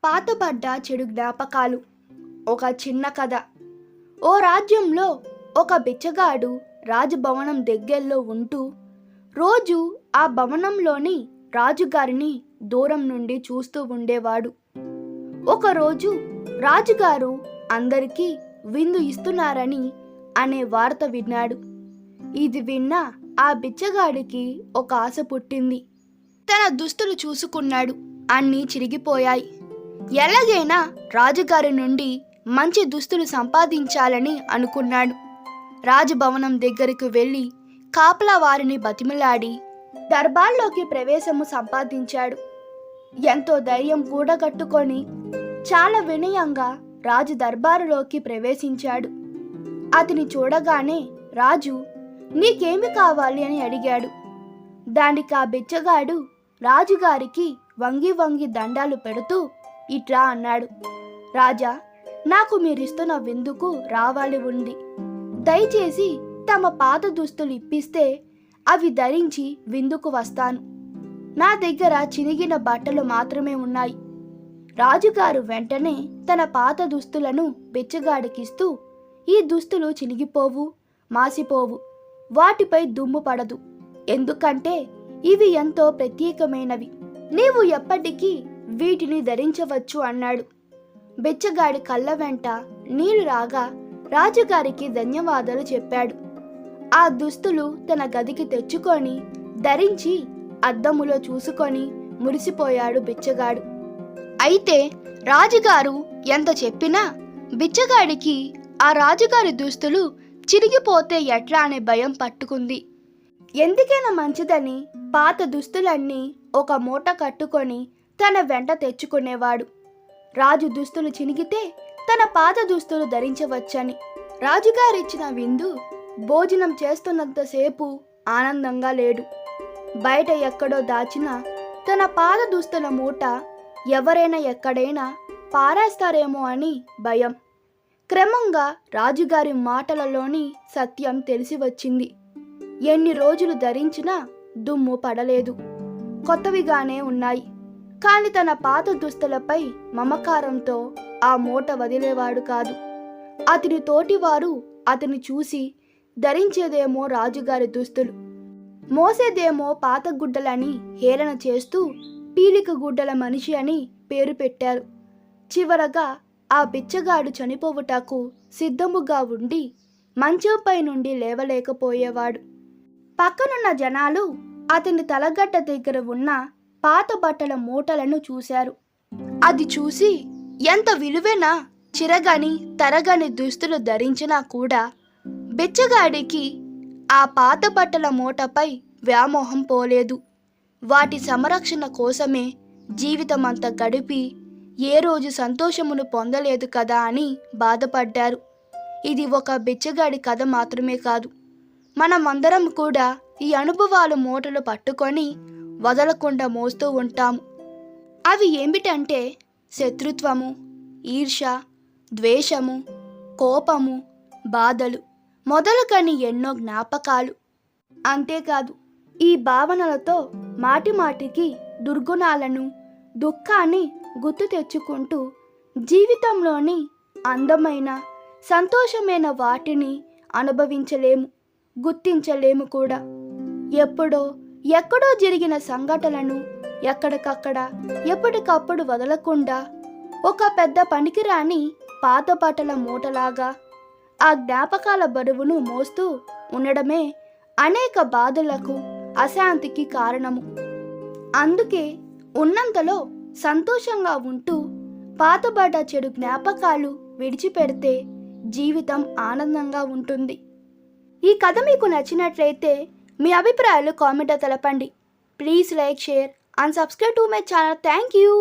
పాతబడ్డ చెడు జ్ఞాపకాలు. ఒక చిన్న కథ. ఓ రాజ్యంలో ఒక బిచ్చగాడు రాజభవనం దగ్గరలో ఉంటూ రోజు ఆ భవనంలోని రాజుగారిని దూరం నుండి చూస్తూ ఉండేవాడు. ఒకరోజు రాజుగారు అందరికీ విందు ఇస్తున్నారని అనే వార్త విన్నాడు. ఇది విన్న ఆ బిచ్చగాడికి ఒక ఆశ పుట్టింది. తన దుస్తులు చూసుకున్నాడు. అన్నీ చిరిగిపోయాయి. ఎలాగైనా రాజుగారి నుండి మంచి దుస్తులు సంపాదించాలని అనుకున్నాడు. రాజభవనం దగ్గరకు వెళ్ళి కాపలా వారిని బతిమిలాడి దర్బార్లోకి ప్రవేశము సంపాదించాడు. ఎంతో ధైర్యం కూడగట్టుకొని చాలా వినయంగా రాజు దర్బారులోకి ప్రవేశించాడు. అతని చూడగానే రాజు నీకేమి కావాలి అని అడిగాడు. దానికి ఆ బిచ్చగాడు రాజుగారికి వంగి వంగి దండాలు పెడుతూ ఇట్లా అన్నాడు. రాజా, నాకు మీరిస్తున్న విందుకు రావాలి ఉంది. దయచేసి తమ పాత దుస్తులు ఇప్పిస్తే అవి ధరించి విందుకు వస్తాను. నా దగ్గర చినిగిన బట్టలు మాత్రమే ఉన్నాయి. రాజుగారు వెంటనే తన పాత దుస్తులను బిచ్చగాడికిస్తూ ఈ దుస్తులు చినిగిపోవు, మాసిపోవు, వాటిపై దుమ్ము పడదు, ఎందుకంటే ఇవి ఎంతో ప్రత్యేకమైనవి. నీవు ఎప్పటికీ వీటిని ధరించవచ్చు అన్నాడు. బిచ్చగాడి కళ్ళ వెంట నీళ్లు రాగా రాజుగారికి ధన్యవాదాలు చెప్పాడు. ఆ దుస్తులు తన గదికి తెచ్చుకొని ధరించి అద్దములో చూసుకొని మురిసిపోయాడు బిచ్చగాడు. అయితే రాజుగారు ఎంత చెప్పినా బిచ్చగాడికి ఆ రాజుగారి దుస్తులు చిరిగిపోతే ఎట్లా అనే భయం పట్టుకుంది. ఎందుకైనా మంచిదని పాత దుస్తులన్నీ ఒక మూట కట్టుకొని తన వెంట తెచ్చుకునేవాడు. రాజు దుస్తులు చినిగితే తన పాత దుస్తులు ధరించవచ్చని. రాజుగారిచ్చిన విందు భోజనం చేస్తున్నంతసేపు ఆనందంగా లేడు. బయట ఎక్కడో దాచిన తన పాత దుస్తుల మూట ఎవరైనా ఎక్కడైనా పారేస్తారేమో అని భయం. క్రమంగా రాజుగారి మాటలలోని సత్యం తెలిసి వచ్చింది. ఎన్ని రోజులు ధరించినా దుమ్ము పడలేదు, కొత్తవిగానే ఉన్నాయి. కాని తన పాత దుస్తులపై మమకారంతో ఆ మూట వదిలేవాడు కాదు. అతని తోటివారు అతని చూసి ధరించేదేమో రాజుగారి దుస్తులు, మోసేదేమో పాత గుడ్డలని హేళన చేస్తూ పీలిక గుడ్డల మనిషి అని పేరు పెట్టారు. చివరగా ఆ బిచ్చగాడు చనిపోవుటకు సిద్ధముగా ఉండి మంచంపై నుండి లేవలేకపోయేవాడు. పక్కనున్న జనాలు అతని తలగడ్డ దగ్గర ఉన్న పాత బట్టల మూటలను చూశారు. అది చూసి ఎంత విలువైన చిరగని తరగని దుస్తులు ధరించినా కూడా బిచ్చగాడికి ఆ పాత బట్టల మూటపై వ్యామోహం పోలేదు. వాటి సంరక్షణ కోసమే జీవితమంతా గడిపి ఏ రోజు సంతోషమును పొందలేదు కదా అని బాధపడ్డారు. ఇది ఒక బిచ్చగాడి కథ మాత్రమే కాదు. మనమందరం కూడా ఈ అనుభవాలు మూటలు పట్టుకొని వదలకుండా మోస్తూ ఉంటాము. అవి ఏమిటంటే శత్రుత్వము, ఈర్ష్య, ద్వేషము, కోపము, బాధలు మొదలుకని ఎన్నో జ్ఞాపకాలు. అంతేకాదు ఈ భావనలతో మాటిమాటికి దుర్గుణాలను, దుఃఖాన్ని గుర్తు తెచ్చుకుంటూ జీవితంలోని అందమైన, సంతోషమైన వాటిని అనుభవించలేము, గుర్తించలేము కూడా. ఎక్కడో జరిగిన సంఘటనలను ఎక్కడికక్కడ ఎప్పటికప్పుడు వదలకుండా ఒక పెద్ద పనికిరాని పాత బట్టల మూటలాగా ఆ జ్ఞాపకాల బరువును మోస్తూ ఉండడమే అనేక బాధలకు, అశాంతికి కారణము. అందుకే ఉన్నంతలో సంతోషంగా ఉంటూ పాతబడ్డ చెడు జ్ఞాపకాలు విడిచిపెడితే జీవితం ఆనందంగా ఉంటుంది. ఈ కథ మీకు నచ్చినట్లయితే మీ అభిప్రాయాలు కామెంట్లో తెలపండి. Please like, share and subscribe to my channel. Thank you.